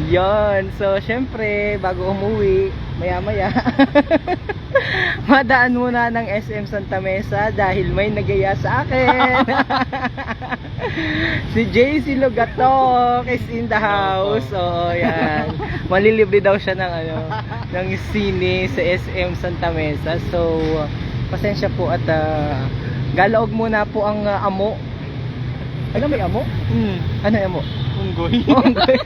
Yon, so syempre bago umuwi maya-maya madaan muna ng SM Santa Mesa dahil may nagaya sa akin. Si JC Lugatok is in the house. So yan, malilibre daw siya ng ng sine sa SM Santa Mesa. So pasensya po at galaog muna po ang amo. Ano, may amo? Ano yung amo? Unggoy. Unggoy.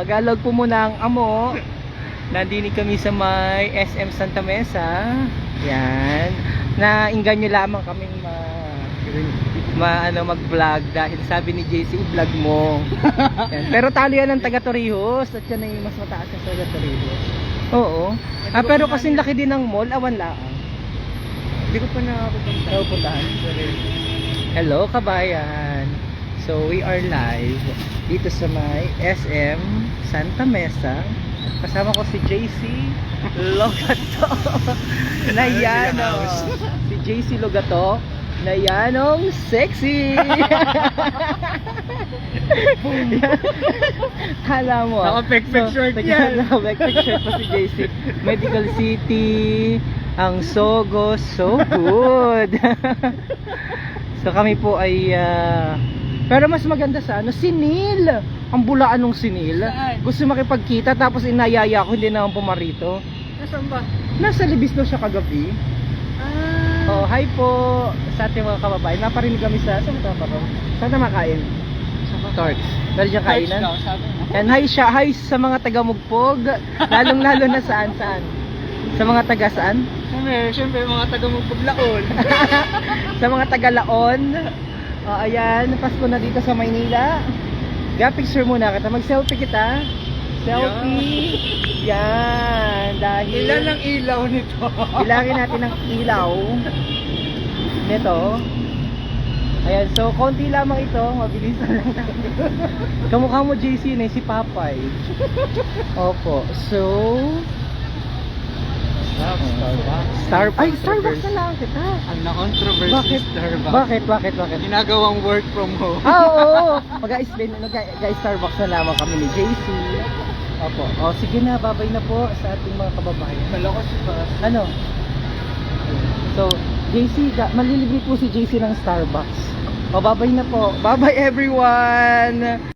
Galog po muna ang amo. Nandinig kami sa may SM Santa Mesa. Yan. Nainggan nyo lamang kaming mag-vlog dahil sabi ni JC i-vlog mo. Yan. Pero talo yan ng taga Torrijos at yan ay mas mataas yung taga Torrijos. Oo. Pero kasing laki din ng mall, awan lang. Hindi ko pa Napupuntahan. Hello kabayan. So we are live dito sa may SM Santa Mesa. Kasama ko si JC Logato na yanong si JC Logato na yanong sexy. Kala mo Naka-pek-pek shirt yan. Naka-pek-pek shirt pa si JC. Medical City, ang Sogo, so good. So kami po ay pero mas maganda sa sinil. Ang bulaan ng sinil. Saan? Gusto makipagkita tapos inayaya ko, hindi naman pumarito. Nasaan ba? Nasa Libis daw siya kagabi. Oh, hi po sa ating mga kababayan. Naparinig kami sa saan ito pa? Saan na makain? Torch. Meron diyang kainan. And hi sa mga taga-Mugpog. Lalong-lalo na saan? Sa mga taga saan? Siyempre mga taga-Mugpog-Laon. Sa mga taga-Laon. Ayan, Pasko na dito sa Maynila. Picture muna kita. Mag-selfie kita. Selfie. Yan. Dahil Ilan ang ilaw nito? bilangin natin ang ilaw nito. Ayan, so konti lamang ito. Mabilis na lang. Kamukha mo JC na si Papay. Opo. So Starbucks na lang kita. Ang na-controversy Bakit? Starbucks. Bakit? Ginagawang work from home. Oo. Guys, Starbucks na lamang kami ni JC. Opo. O sige na, babay na po sa ating mga kababayan. Malakos ba? Ano? So, JC, malilibre po si JC ng Starbucks. O babay na po. Bye-bye everyone.